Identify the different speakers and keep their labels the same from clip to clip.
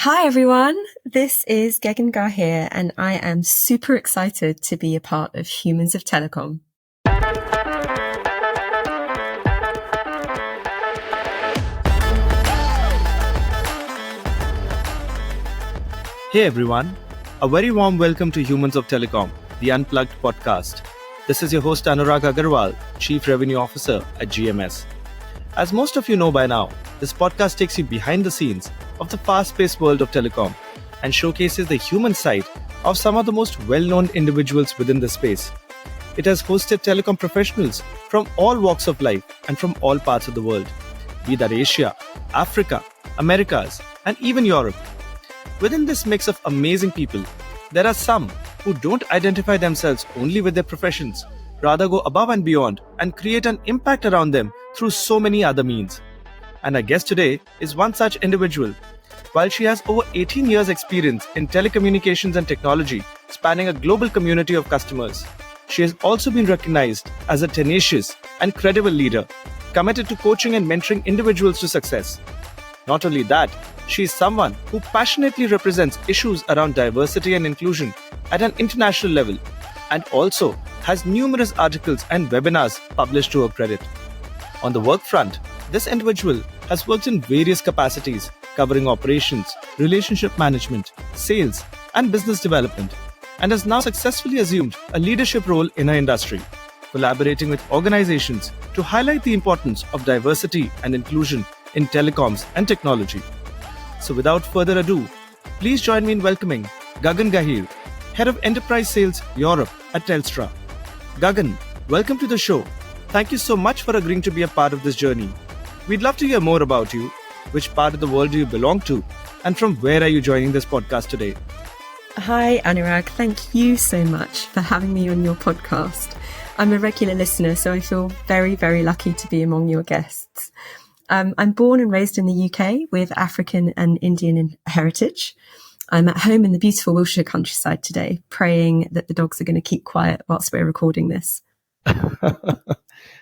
Speaker 1: Hi everyone, this is Gagun Gahir and I am super excited to be a part of Humans of Telecom.
Speaker 2: Hey everyone, a very warm welcome to Humans of Telecom, the Unplugged podcast. This is your host Anurag Aggarwal, Chief Revenue Officer at GMS. As most of you know by now, this podcast takes you behind the scenes of the fast-paced world of telecom and showcases the human side of some of the most well-known individuals within the space. It has hosted telecom professionals from all walks of life and from all parts of the world, be that Asia, Africa, Americas, and even Europe. Within this mix of amazing people, there are some who don't identify themselves only with their professions, rather go above and beyond and create an impact around them through so many other means. And our guest today is one such individual. While she has over 18 years experience in telecommunications and technology, spanning a global community of customers, she has also been recognized as a tenacious and credible leader, committed to coaching and mentoring individuals to success. Not only that, she is someone who passionately represents issues around diversity and inclusion at an international level, and also has numerous articles and webinars published to her credit. On the work front, this individual has worked in various capacities covering operations, relationship management, sales, and business development, and has now successfully assumed a leadership role in her industry, collaborating with organizations to highlight the importance of diversity and inclusion in telecoms and technology. So without further ado, please join me in welcoming Gagun Gahir, Head of Enterprise Sales Europe at Telstra. Gagun, welcome to the show. Thank you so much for agreeing to be a part of this journey. We'd love to hear more about you. Which part of the world do you belong to? And from where are you joining this podcast today?
Speaker 1: Hi Anurag, thank you so much for having me on your podcast. I'm a regular listener, so I feel very, very lucky to be among your guests. I'm born and raised in the UK with African and Indian heritage. I'm at home in the beautiful Wiltshire countryside today, praying that the dogs are going to keep quiet whilst we're recording this.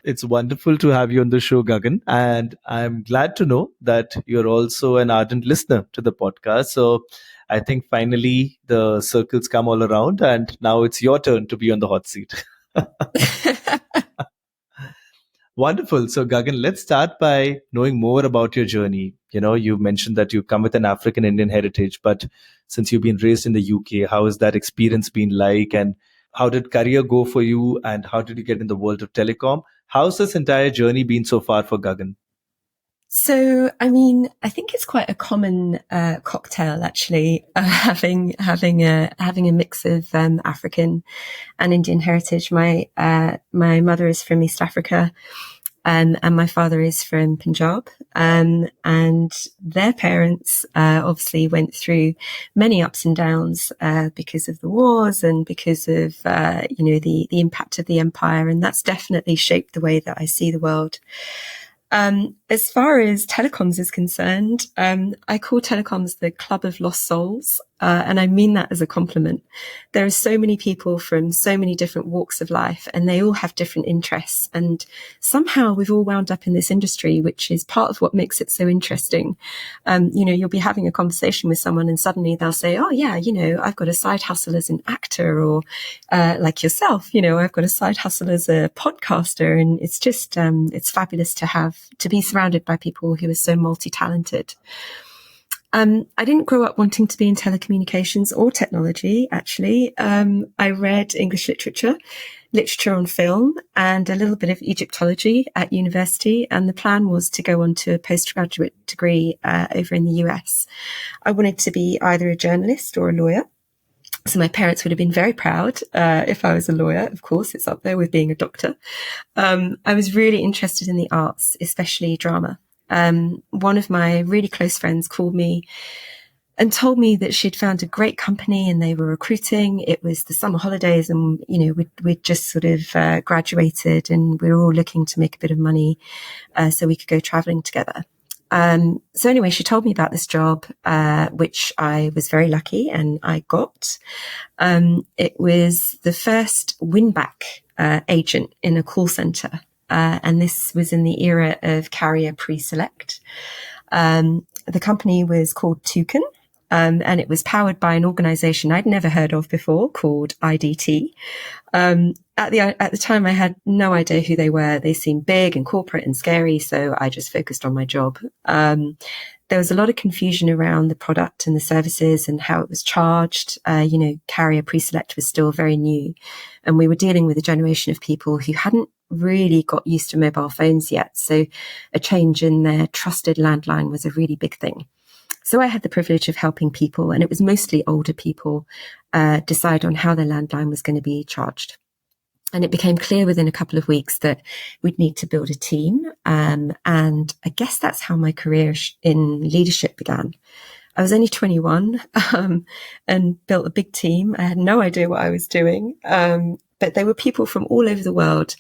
Speaker 2: It's wonderful to have you on the show, Gagan. And I'm glad to know that you're also an ardent listener to the podcast. So I think finally the circles come all around and now it's your turn to be on the hot seat. Wonderful. So Gagan, let's start by knowing more about your journey. You mentioned that you come with an African Indian heritage, but since you've been raised in the UK, how has that experience been like? And how did career go for you? And how did you get in the world of telecom? How's this entire journey been so far for Gagan?
Speaker 1: So, I think it's quite a common cocktail, actually, having a mix of African and Indian heritage. My mother is from East Africa, and my father is from Punjab, and their parents obviously went through many ups and downs because of the wars and because of the impact of the empire, and that's definitely shaped the way that I see the world. As far as telecoms is concerned, I call telecoms the club of lost souls. And I mean that as a compliment. There are so many people from so many different walks of life and they all have different interests. And somehow we've all wound up in this industry, which is part of what makes it so interesting. You'll be having a conversation with someone and suddenly they'll say, oh yeah, I've got a side hustle as an actor, or, like yourself, I've got a side hustle as a podcaster. And it's just, it's fabulous to be surrounded by people who are so multi-talented. I didn't grow up wanting to be in telecommunications or technology, actually. I read English literature on film, and a little bit of Egyptology at university. And the plan was to go on to a postgraduate degree over in the US. I wanted to be either a journalist or a lawyer. So my parents would have been very proud if I was a lawyer. Of course, it's up there with being a doctor. I was really interested in the arts, especially drama. One of my really close friends called me and told me that she'd found a great company and they were recruiting. It was the summer holidays and, we'd just sort of graduated and we were all looking to make a bit of money so we could go traveling together. So anyway, she told me about this job, which I was very lucky and I got. It was the first win-back agent in a call center. And this was in the era of carrier pre-select. The company was called Toucan. and it was powered by an organization I'd never heard of before called IDT. At the time, I had no idea who they were. They seemed big and corporate and scary, so I just focused on my job. There was a lot of confusion around the product and the services and how it was charged. Carrier pre-select was still very new, and we were dealing with a generation of people who hadn't really got used to mobile phones yet. So a change in their trusted landline was a really big thing. So I had the privilege of helping people, and it was mostly older people, decide on how their landline was going to be charged. And it became clear within a couple of weeks that we'd need to build a team. And I guess that's how my career in leadership began. I was only 21 and built a big team. I had no idea what I was doing. But there were people from all over the world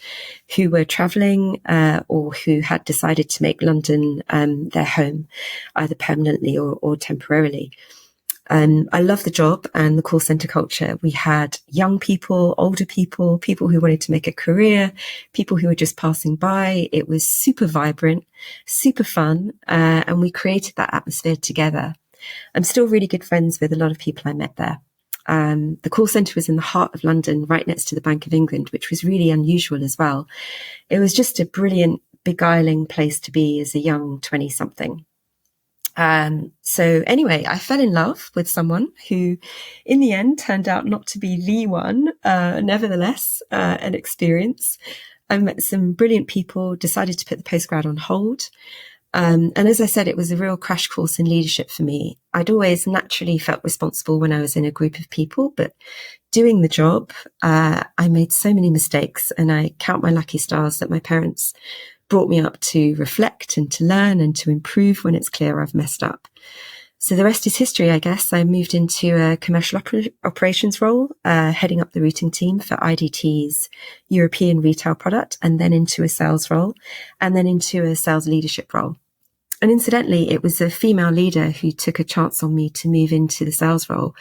Speaker 1: who were traveling or who had decided to make London their home, either permanently or temporarily. I loved the job and the call center culture. We had young people, older people, people who wanted to make a career, people who were just passing by. It was super vibrant, super fun, and we created that atmosphere together. I'm still really good friends with a lot of people I met there. The call center was in the heart of London, right next to the Bank of England, which was really unusual as well. It was just a brilliant, beguiling place to be as a young 20-something. So anyway, I fell in love with someone who in the end turned out not to be the one, nevertheless, an experience. I met some brilliant people, decided to put the postgrad on hold. And as I said, it was a real crash course in leadership for me. I'd always naturally felt responsible when I was in a group of people, but doing the job, I made so many mistakes, and I count my lucky stars that my parents brought me up to reflect and to learn and to improve when it's clear I've messed up. So the rest is history, I guess. I moved into a commercial operations role, heading up the routing team for IDT's European retail product, and then into a sales role, and then into a sales leadership role. And incidentally, it was a female leader who took a chance on me to move into the sales role.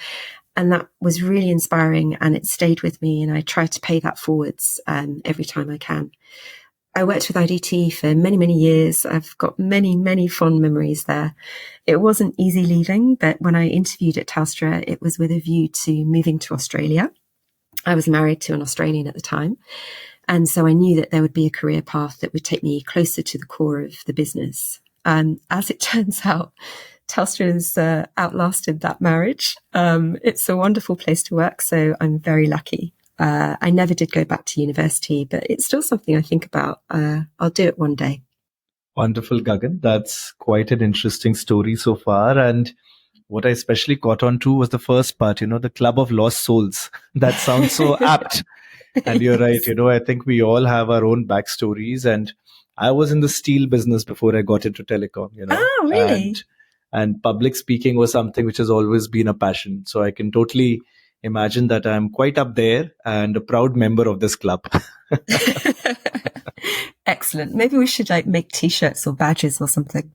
Speaker 1: And that was really inspiring, and it stayed with me, and I try to pay that forwards every time I can. I worked with IDT for many, many years. I've got many, many fond memories there. It wasn't easy leaving, but when I interviewed at Telstra, it was with a view to moving to Australia. I was married to an Australian at the time. And so I knew that there would be a career path that would take me closer to the core of the business. As it turns out, Telstra has outlasted that marriage. It's a wonderful place to work, so I'm very lucky. I never did go back to university, but it's still something I think about. I'll do it one day.
Speaker 2: Wonderful, Gagan. That's quite an interesting story so far. And what I especially caught on to was the first part, the Club of Lost Souls. That sounds so apt. And you're right. I think we all have our own backstories. And I was in the steel business before I got into telecom,
Speaker 1: Oh, really?
Speaker 2: And public speaking was something which has always been a passion. So I can totally imagine that I'm quite up there and a proud member of this club.
Speaker 1: Excellent. Maybe we should make t-shirts or badges or something.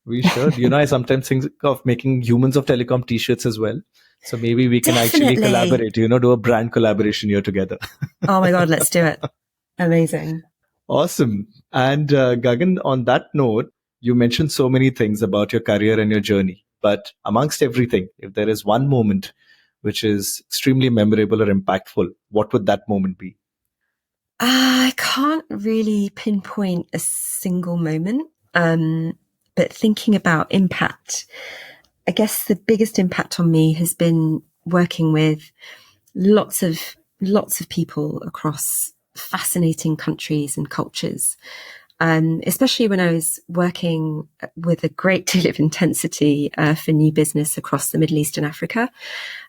Speaker 2: We should. I sometimes think of making Humans of Telecom t-shirts as well. So maybe we can actually collaborate, do a brand collaboration here together.
Speaker 1: Oh my God, let's do it. Amazing.
Speaker 2: Awesome. And Gagan, on that note, you mentioned so many things about your career and your journey. But amongst everything, if there is one moment which is extremely memorable or impactful, what would that moment be?
Speaker 1: I can't really pinpoint a single moment, but thinking about impact, I guess the biggest impact on me has been working with lots of people across fascinating countries and cultures. Especially when I was working with a great deal of intensity for new business across the Middle East and Africa.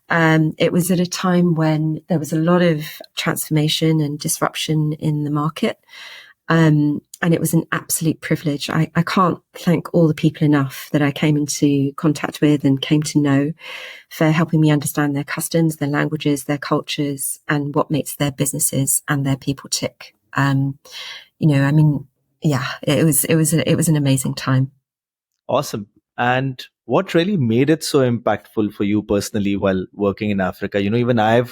Speaker 1: It was at a time when there was a lot of transformation and disruption in the market. And it was an absolute privilege. I can't thank all the people enough that I came into contact with and came to know for helping me understand their customs, their languages, their cultures, and what makes their businesses and their people tick. Yeah, it was an amazing time.
Speaker 2: Awesome. And what really made it so impactful for you personally while working in Africa? Even I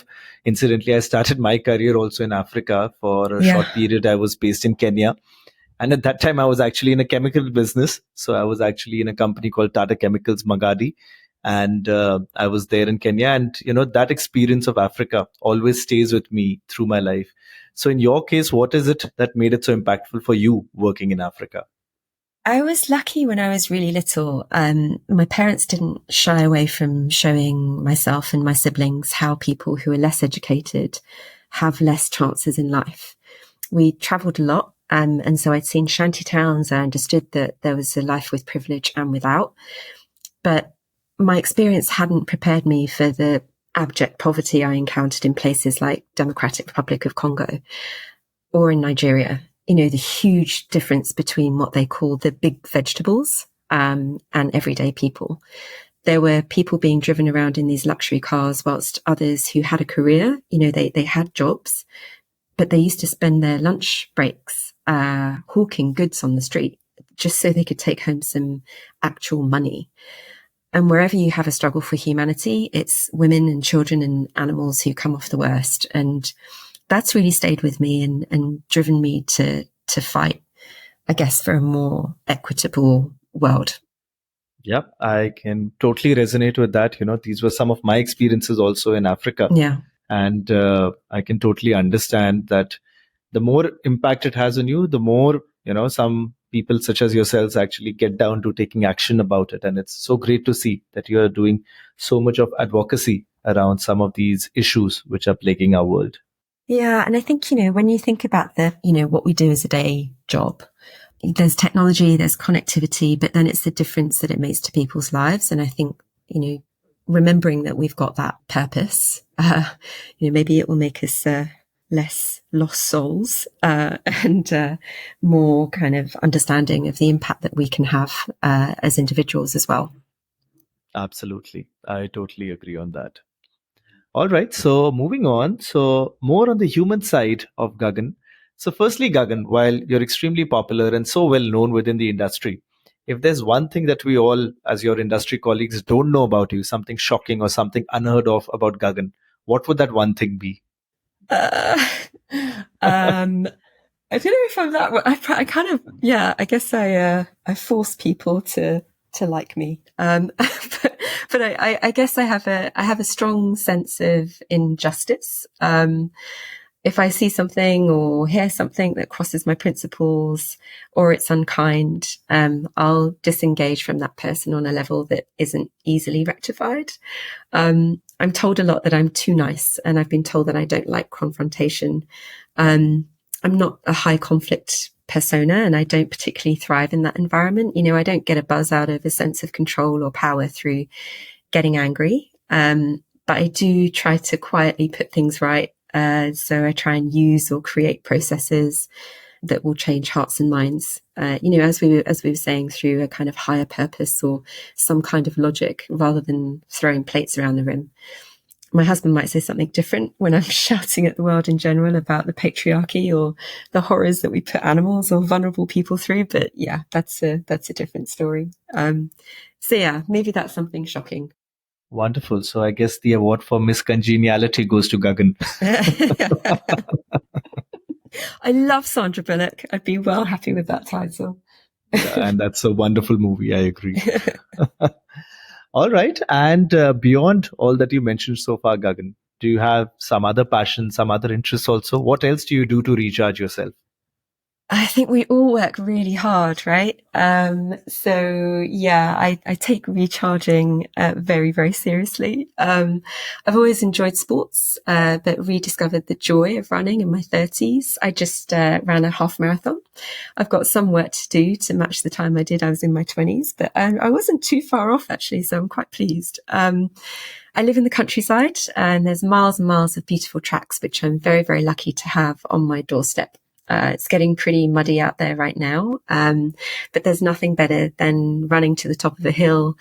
Speaker 2: started my career also in Africa for a short period. I was based in Kenya. And at that time, I was actually in a chemical business. So I was actually in a company called Tata Chemicals Magadi. And I was there in Kenya, and that experience of Africa always stays with me through my life. So in your case, what is it that made it so impactful for you working in Africa?
Speaker 1: I was lucky when I was really little. My parents didn't shy away from showing myself and my siblings how people who are less educated have less chances in life. We travelled a lot, and so I'd seen shanty towns. I understood that there was a life with privilege and without. But my experience hadn't prepared me for the abject poverty I encountered in places like Democratic Republic of Congo or in Nigeria. The huge difference between what they call the big vegetables and everyday people. There were people being driven around in these luxury cars, whilst others who had a career, they had jobs, but they used to spend their lunch breaks hawking goods on the street just so they could take home some actual money. And wherever you have a struggle for humanity, it's women and children and animals who come off the worst. And that's really stayed with me and driven me to fight, I guess, for a more equitable world.
Speaker 2: Yep, I can totally resonate with that. These were some of my experiences also in Africa.
Speaker 1: Yeah.
Speaker 2: And I can totally understand that the more impact it has on you, the more, some people such as yourselves actually get down to taking action about it. And it's so great to see that you are doing so much of advocacy around some of these issues which are plaguing our world.
Speaker 1: Yeah. And I think, when you think about what we do as a day job, there's technology, there's connectivity, but then it's the difference that it makes to people's lives. And I think, remembering that we've got that purpose, maybe it will make us less lost souls and more kind of understanding of the impact that we can have as individuals as well.
Speaker 2: Absolutely. I totally agree on that. All right. So moving on. So more on the human side of Gagun. So firstly, Gagun, while you're extremely popular and so well known within the industry, if there's one thing that we all, as your industry colleagues, don't know about you, something shocking or something unheard of about Gagun, what would that one thing be?
Speaker 1: I don't know if I'm that. I kind of, I guess I force people to like me. But I guess I have a strong sense of injustice. If I see something or hear something that crosses my principles or it's unkind, I'll disengage from that person on a level that isn't easily rectified. I'm told a lot that I'm too nice, and I've been told that I don't like confrontation. I'm not a high conflict persona, and I don't particularly thrive in that environment. I don't get a buzz out of a sense of control or power through getting angry. But I do try to quietly put things right. So I try and use or create processes that will change hearts and minds, as we were saying, through a kind of higher purpose or some kind of logic rather than throwing plates around the room. My husband might say something different when I'm shouting at the world in general about the patriarchy or the horrors that we put animals or vulnerable people through. But yeah, that's a different story. So yeah, maybe that's something shocking.
Speaker 2: Wonderful. So I guess the award for miscongeniality goes to Gagun.
Speaker 1: I love Sandra Bullock. I'd be well happy with that title.
Speaker 2: Yeah, and that's a wonderful movie. I agree. All right. And beyond all that you mentioned so far, Gagun, do you have some other passion, some other interests also? What else do you do to recharge yourself?
Speaker 1: I think we all work really hard, right? So yeah, I take recharging very, very seriously. I've always enjoyed sports, but rediscovered the joy of running in my 30s. I just ran a half marathon. I've got some work to do to match the time I did. I was in my 20s, but I wasn't too far off actually, so I'm quite pleased. I live in the countryside, and there's miles and miles of beautiful tracks, which I'm very, very lucky to have on my doorstep. It's getting pretty muddy out there right now, but there's nothing better than running to the top of a hill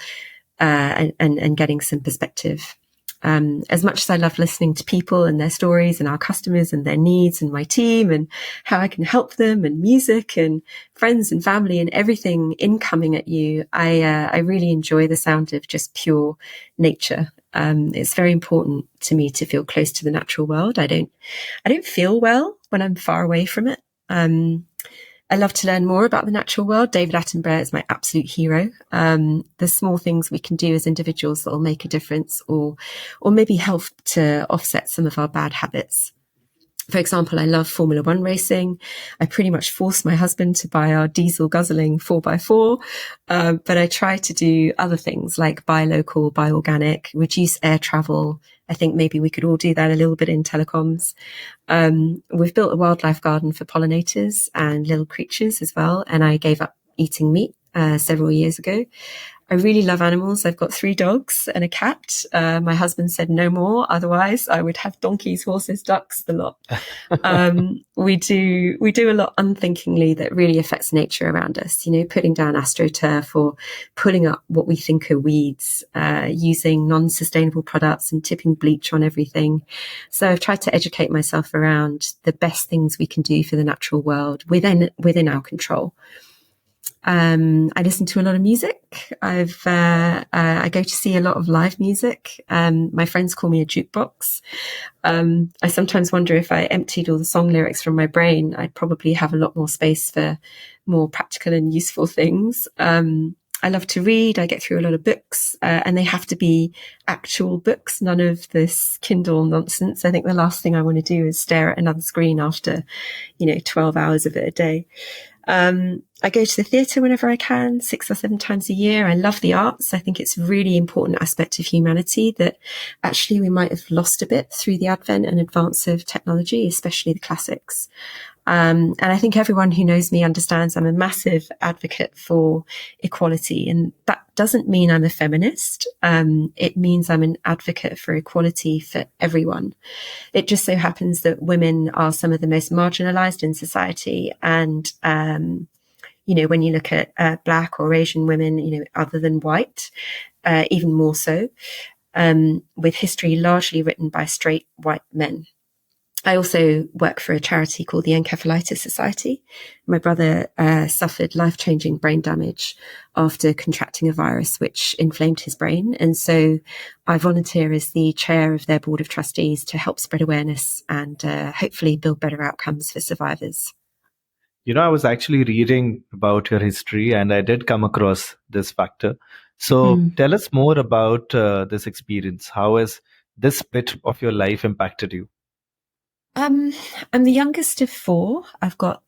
Speaker 1: and getting some perspective. As much as I love listening to people and their stories and our customers and their needs and my team and how I can help them and music and friends and family and everything incoming at you, I really enjoy the sound of just pure nature. It's very important to me to feel close to the natural world. I don't feel well when I'm far away from it. And I love to learn more about the natural world. David Attenborough is my absolute hero. The small things we can do as individuals that will make a difference, or maybe help to offset some of our bad habits. For example, I love Formula One racing. I pretty much forced my husband to buy our diesel guzzling 4x4. But I try to do other things like buy local, buy organic, reduce air travel. I think maybe we could all do that a little bit in telecoms. We've built a wildlife garden for pollinators and little creatures as well. And I gave up eating meat several years ago. I really love animals. I've got 3 dogs and a cat. My husband said no more. Otherwise, I would have donkeys, horses, ducks, the lot. We do a lot unthinkingly that really affects nature around us. Putting down astroturf or pulling up what we think are weeds, using non-sustainable products and tipping bleach on everything. So I've tried to educate myself around the best things we can do for the natural world within our control. I listen to a lot of music. I go to see a lot of live music. My friends call me a jukebox. I sometimes wonder if I emptied all the song lyrics from my brain, I'd probably have a lot more space for more practical and useful things. I love to read. I get through a lot of books, and they have to be actual books, none of this Kindle nonsense. I think the last thing I want to do is stare at another screen after, 12 hours of it a day. I go to the theatre whenever I can, 6 or 7 times a year. I love the arts. I think it's a really important aspect of humanity that actually we might have lost a bit through the advent and advance of technology, especially the classics. And I think everyone who knows me understands I'm a massive advocate for equality. And that doesn't mean I'm a feminist. It means I'm an advocate for equality for everyone. It just so happens that women are some of the most marginalized in society. And, when you look at Black or Asian women, other than white, even more so, with history largely written by straight white men. I also work for a charity called the Encephalitis Society. My brother suffered life-changing brain damage after contracting a virus which inflamed his brain. And so I volunteer as the chair of their board of trustees to help spread awareness and hopefully build better outcomes for survivors.
Speaker 2: I was actually reading about your history and I did come across this factor. So tell us more about this experience. How has this bit of your life impacted you?
Speaker 1: I'm the youngest of 4. I've got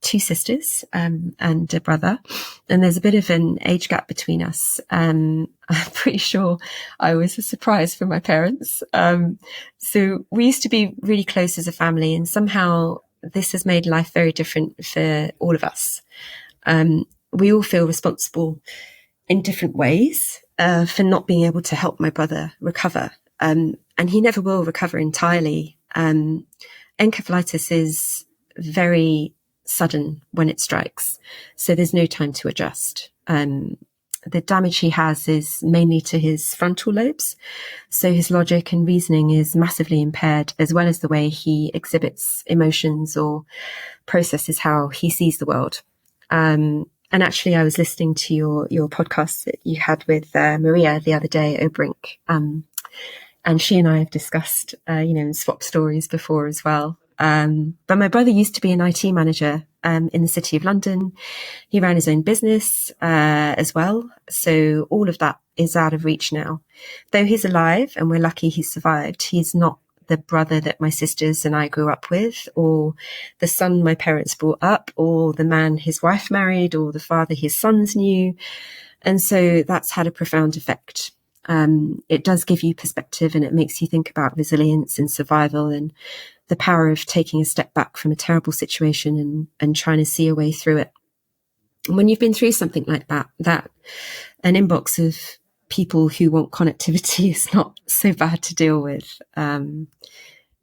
Speaker 1: 2 sisters and a brother, and there's a bit of an age gap between us. I'm pretty sure I was a surprise for my parents. So we used to be really close as a family, and somehow this has made life very different for all of us. We all feel responsible in different ways for not being able to help my brother recover. And he never will recover entirely. Encephalitis is very sudden when it strikes, so there's no time to adjust. The damage he has is mainly to his frontal lobes, so his logic and reasoning is massively impaired, as well as the way he exhibits emotions or processes how he sees the world. And actually, I was listening to your podcast that you had with Maria the other day, O'Brink. And she and I have discussed, and swapped stories before as well. But my brother used to be an IT manager in the City of London. He ran his own business as well. So all of that is out of reach now. Though he's alive and we're lucky he survived, he's not the brother that my sisters and I grew up with, or the son my parents brought up, or the man his wife married, or the father his sons knew. And so that's had a profound effect. It does give you perspective, and it makes you think about resilience and survival and the power of taking a step back from a terrible situation and trying to see a way through it. And when you've been through something like that an inbox of people who want connectivity is not so bad to deal with.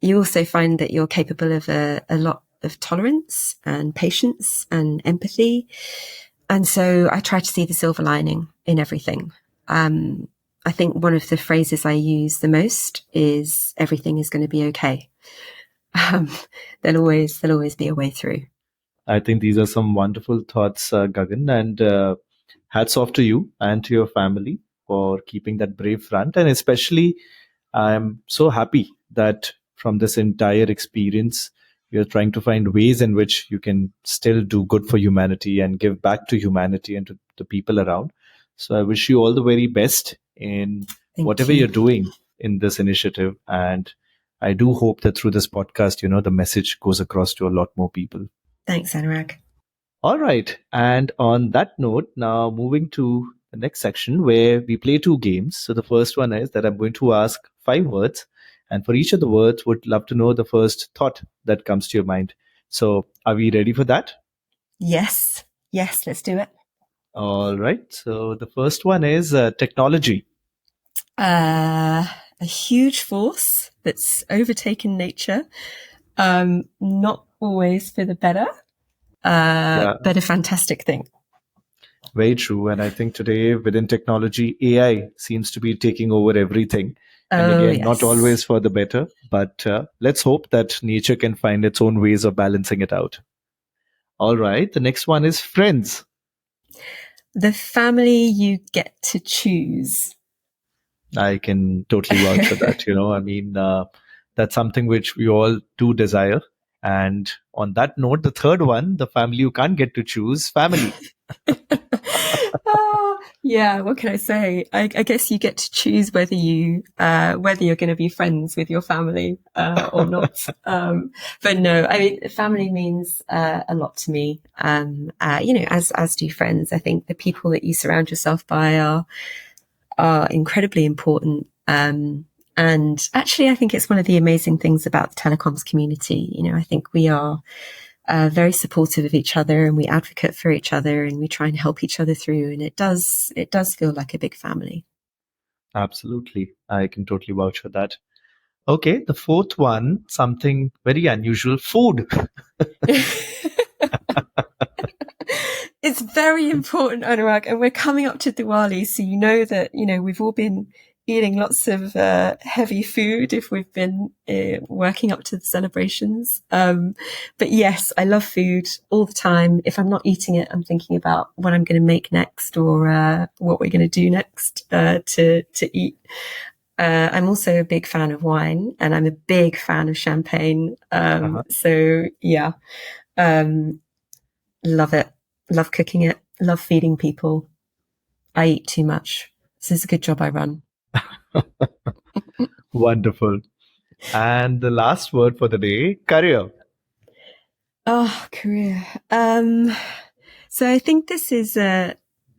Speaker 1: You also find that you're capable of a lot of tolerance and patience and empathy. And so I try to see the silver lining in everything. I think one of the phrases I use the most is everything is going to be okay. There'll always be a way through.
Speaker 2: I think these are some wonderful thoughts, Gagan, and hats off to you and to your family for keeping that brave front. And especially, I'm so happy that from this entire experience, You're trying to find ways in which you can still do good for humanity and give back to humanity and to the people around. So I wish you all the very best in whatever you're doing in this initiative. And I do hope that through this podcast, the message goes across to a lot more people.
Speaker 1: Thanks, Anurag.
Speaker 2: All right. And on that note, now moving to the next section where we play two games. So the first one is that I'm going to ask 5 words. And for each of the words, would love to know the first thought that comes to your mind. So are we ready for that?
Speaker 1: Yes, let's do it.
Speaker 2: All right. So the first one is technology.
Speaker 1: A huge force that's overtaken nature. Not always for the better, but a fantastic thing.
Speaker 2: Very true. And I think today within technology, AI seems to be taking over everything. And again, not always for the better, but let's hope that nature can find its own ways of balancing it out. All right. The next one is friends.
Speaker 1: The family you get to choose.
Speaker 2: I can totally vouch for that. That's something which we all do desire. And on that note, the third one, the family you can't get to choose, family.
Speaker 1: Yeah, what can I say? I guess you get to choose whether you're going to be friends with your family or not. But no, I mean, family means a lot to me. As do friends. I think the people that you surround yourself by are incredibly important. And actually, I think it's one of the amazing things about the telecoms community. I think we are very supportive of each other, and we advocate for each other, and we try and help each other through. And it does feel like a big family.
Speaker 2: Absolutely. I can totally vouch for that. Okay. The fourth one, something very unusual, food.
Speaker 1: It's very important, Anurag, and we're coming up to Diwali. So that, we've all been eating lots of heavy food if we've been working up to the celebrations. But yes, I love food all the time. If I'm not eating it, I'm thinking about what I'm going to make next or what we're going to do next to eat. I'm also a big fan of wine, and I'm a big fan of champagne. So yeah, love it. Love cooking it. Love feeding people. I eat too much. This is a good job I run.
Speaker 2: Wonderful. And the last word for the day, career.
Speaker 1: Oh, career. So I think this is a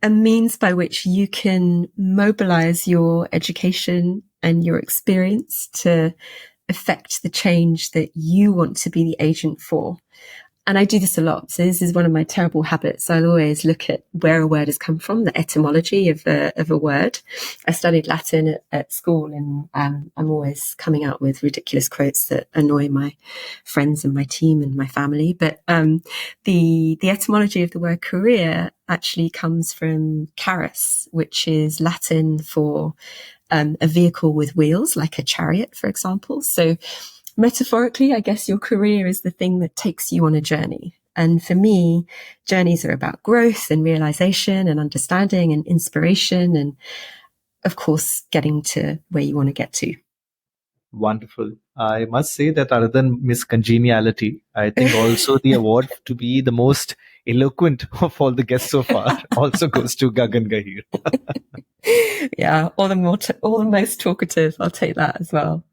Speaker 1: means by which you can mobilize your education and your experience to affect the change that you want to be the agent for. And I do this a lot. So this is one of my terrible habits. I'll always look at where a word has come from, the etymology of a word. I studied Latin at school, and I'm always coming out with ridiculous quotes that annoy my friends and my team and my family. But the etymology of the word career actually comes from carus, which is Latin for a vehicle with wheels, like a chariot, for example. So metaphorically, I guess your career is the thing that takes you on a journey. And for me, journeys are about growth and realization and understanding and inspiration and, of course, getting to where you want to get to.
Speaker 2: Wonderful. I must say that other than Miss Congeniality, I think also the award to be the most eloquent of all the guests so far also goes to Gagun Gahir.
Speaker 1: Yeah, or the most talkative. I'll take that as well.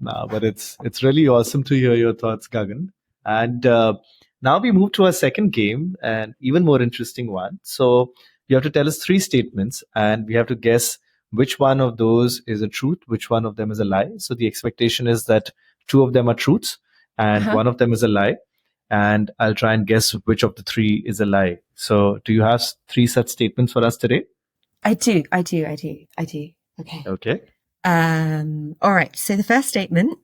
Speaker 2: No, but it's really awesome to hear your thoughts, Gagan. And now we move to our second game, and even more interesting one. So you have to tell us 3 statements, and we have to guess which one of those is a truth, which one of them is a lie. So the expectation is that 2 of them are truths, and one of them is a lie. And I'll try and guess which of the 3 is a lie. So do you have 3 such statements for us today?
Speaker 1: I do. Okay.
Speaker 2: Okay.
Speaker 1: All right. So the first statement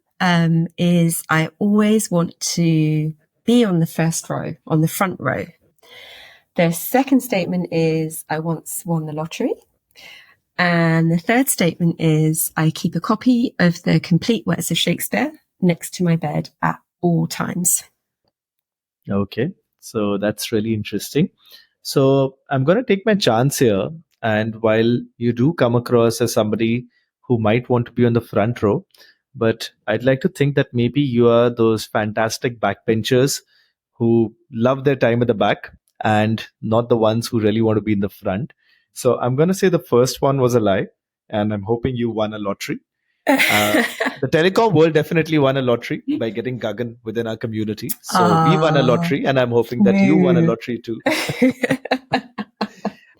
Speaker 1: is I always want to be on the first row, on the front row. The second statement is I once won the lottery. And the third statement is I keep a copy of the complete works of Shakespeare next to my bed at all times.
Speaker 2: Okay. So that's really interesting. So I'm going to take my chance here. And while you do come across as somebody who might want to be on the front row, but I'd like to think that maybe you are those fantastic backbenchers who love their time at the back and not the ones who really want to be in the front. So I'm going to say the first one was a lie, and I'm hoping you won a lottery. The telecom world definitely won a lottery by getting Gagan within our community. So we won a lottery, and I'm hoping that you won a lottery too.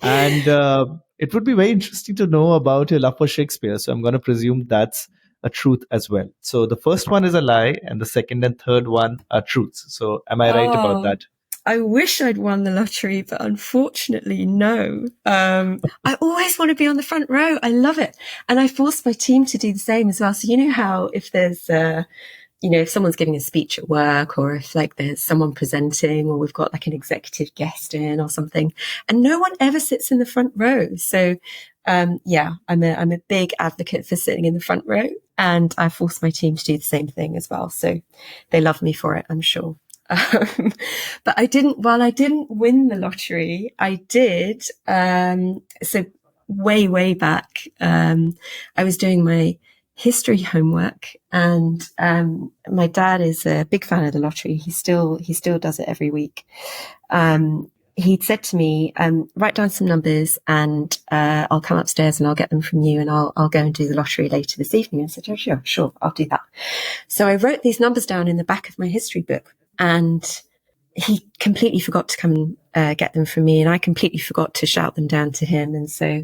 Speaker 2: And it would be very interesting to know about your love for Shakespeare. So I'm going to presume that's a truth as well. So the first one is a lie, and the second and third one are truths. So am I right about that?
Speaker 1: I wish I'd won the lottery, but unfortunately, no. I always want to be on the front row. I love it. And I force my team to do the same as well. So you know how if there's, if someone's giving a speech at work, or if like there's someone presenting, or we've got like an executive guest in or something, and no one ever sits in the front row. So, I'm a big advocate for sitting in the front row, and I force my team to do the same thing as well. So they love me for it, I'm sure. But I didn't win the lottery, I did. So way back, I was doing my history homework, and my dad is a big fan of the lottery. He still does it every week. He'd said to me, write down some numbers, and I'll come upstairs and I'll get them from you, and I'll go and do the lottery later this evening. And I said, oh, sure, I'll do that. So I wrote these numbers down in the back of my history book, and he completely forgot to come and get them from me, and I completely forgot to shout them down to him. And so,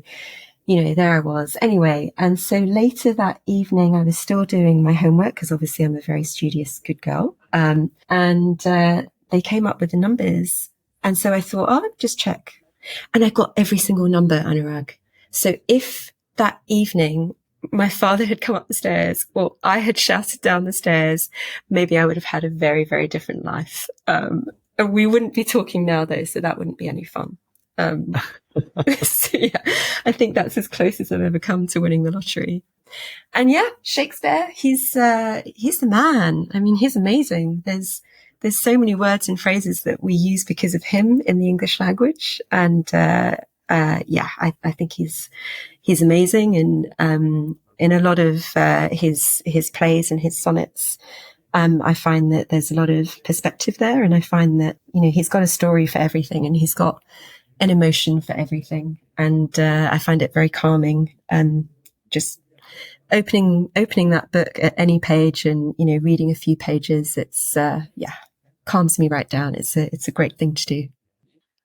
Speaker 1: there I was. Anyway, and so later that evening, I was still doing my homework, because obviously I'm a very studious, good girl. And they came up with the numbers. And so I thought, let me just check. And I got every single number, Anurag. So if that evening my father had come up the stairs, or I had shouted down the stairs, maybe I would have had a very, very different life. And we wouldn't be talking now, though, so that wouldn't be any fun. So yeah, I think that's as close as I've ever come to winning the lottery. And yeah, Shakespeare, he's the man. I mean, he's amazing. There's so many words and phrases that we use because of him in the English language. And, I think he's amazing. And, in a lot of, his plays and his sonnets, I find that there's a lot of perspective there. And I find that, he's got a story for everything, and he's got an emotion for everything. And, I find it very calming, and just opening that book at any page and, reading a few pages, it's, calms me right down. It's a great thing to do.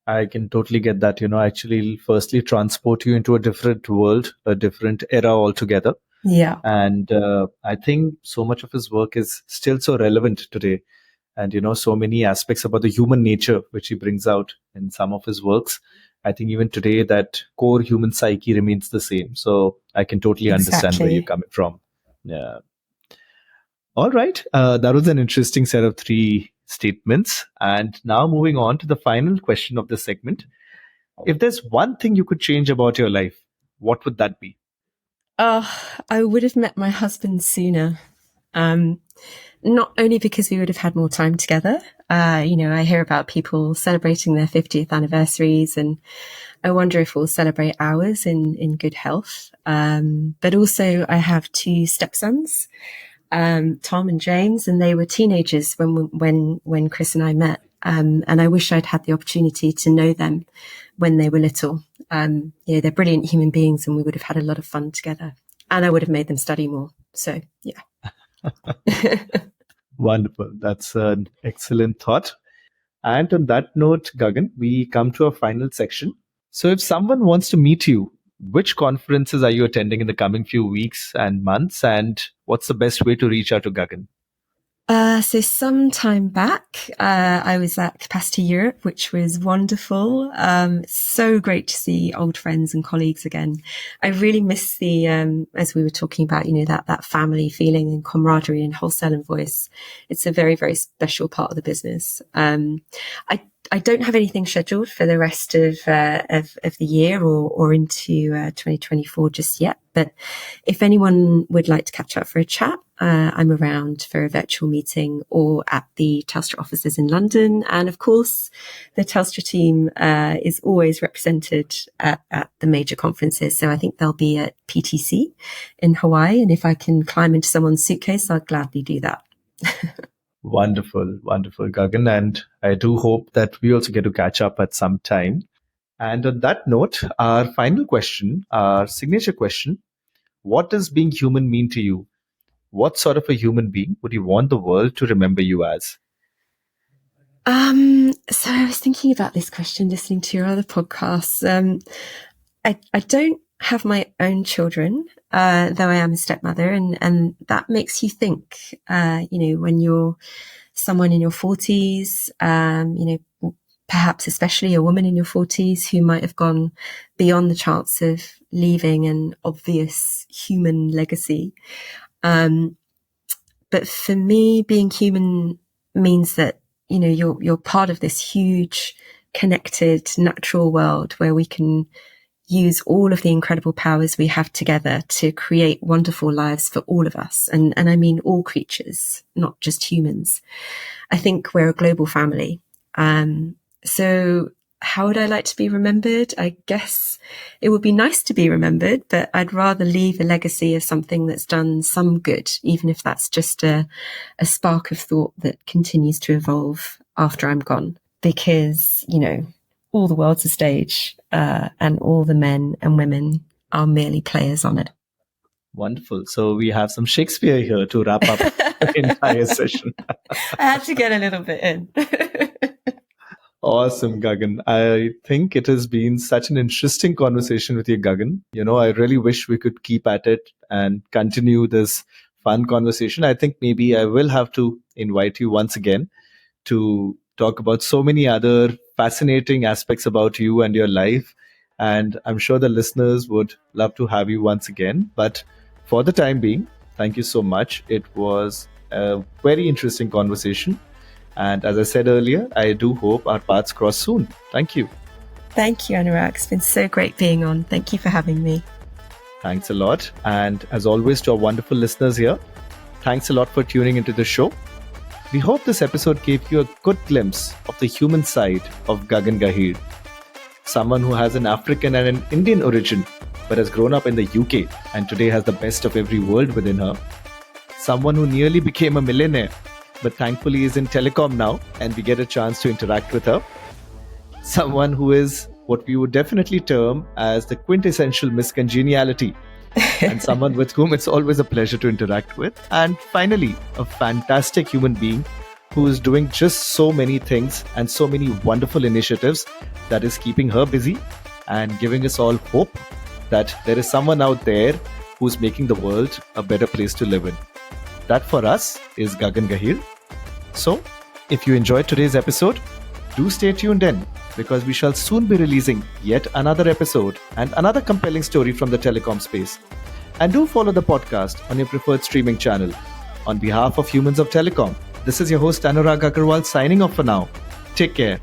Speaker 2: I can totally get that. Actually, firstly, transport you into a different world, a different era altogether.
Speaker 1: Yeah.
Speaker 2: And I think so much of his work is still so relevant today. And, so many aspects about the human nature, which he brings out in some of his works. I think even today that core human psyche remains the same. So I can totally understand where you're coming from. Yeah. All right. That was an interesting set of 3 statements. And now moving on to the final question of this segment. If there's one thing you could change about your life, what would that be?
Speaker 1: I would have met my husband sooner. Not only because we would have had more time together. I hear about people celebrating their 50th anniversaries, and I wonder if we'll celebrate ours in good health. But also I have 2 stepsons, Tom and James, and they were teenagers when Chris and I met. And I wish I'd had the opportunity to know them when they were little. They're brilliant human beings, and we would have had a lot of fun together, and I would have made them study more. So yeah.
Speaker 2: Wonderful. That's an excellent thought. And on that note, Gagan, we come to our final section. So if someone wants to meet you, which conferences are you attending in the coming few weeks and months? And what's the best way to reach out to Gagan?
Speaker 1: So some time back, I was at Capacity Europe, which was wonderful. So great to see old friends and colleagues again. I really miss the, as we were talking about, that family feeling and camaraderie and wholesale and voice. It's a very, very special part of the business. don't have anything scheduled for the rest of the year or into 2024 just yet. But if anyone would like to catch up for a chat, I'm around for a virtual meeting or at the Telstra offices in London. And of course, the Telstra team is always represented at the major conferences. So I think they'll be at PTC in Hawaii. And if I can climb into someone's suitcase, I'll gladly do that.
Speaker 2: Wonderful, wonderful, Gagan. And I do hope that we also get to catch up at some time. And on that note, our final question, our signature question, what does being human mean to you? What sort of a human being would you want the world to remember you as?
Speaker 1: So I was thinking about this question, listening to your other podcasts. I don't have my own children, though I am a stepmother, and that makes you think, when you're someone in your 40s, perhaps especially a woman in your 40s who might have gone beyond the chance of leaving an obvious human legacy. But for me, being human means that, you're part of this huge, connected, natural world where we can use all of the incredible powers we have together to create wonderful lives for all of us. And I mean all creatures, not just humans. I think we're a global family. So how would I like to be remembered? I guess it would be nice to be remembered, but I'd rather leave a legacy of something that's done some good, even if that's just a spark of thought that continues to evolve after I'm gone. Because, all the world's a stage, and all the men and women are merely players on it.
Speaker 2: Wonderful. So we have some Shakespeare here to wrap up the entire session.
Speaker 1: I had to get a little bit in.
Speaker 2: Awesome, Gagan. I think it has been such an interesting conversation with you, Gagan. I really wish we could keep at it and continue this fun conversation. I think maybe I will have to invite you once again to talk about so many other fascinating aspects about you and your life. And I'm sure the listeners would love to have you once again. But for the time being, thank you so much. It was a very interesting conversation. And as I said earlier, I do hope our paths cross soon. Thank you.
Speaker 1: Thank you, Anurag. It's been so great being on. Thank you for having me.
Speaker 2: Thanks a lot. And as always, to our wonderful listeners here, thanks a lot for tuning into the show. We hope this episode gave you a good glimpse of the human side of Gagun Gahir, someone who has an African and an Indian origin, but has grown up in the UK and today has the best of every world within her. Someone who nearly became a millionaire, but thankfully is in Telecom now and we get a chance to interact with her. Someone who is what we would definitely term as the quintessential Miss Congeniality, and someone with whom it's always a pleasure to interact with. And finally, a fantastic human being who is doing just so many things and so many wonderful initiatives that is keeping her busy and giving us all hope that there is someone out there who's making the world a better place to live in. That for us is Gagun Gahir. So, if you enjoyed today's episode, do stay tuned in because we shall soon be releasing yet another episode and another compelling story from the telecom space. And do follow the podcast on your preferred streaming channel. On behalf of Humans of Telecom, this is your host Anurag Aggarwal signing off for now. Take care.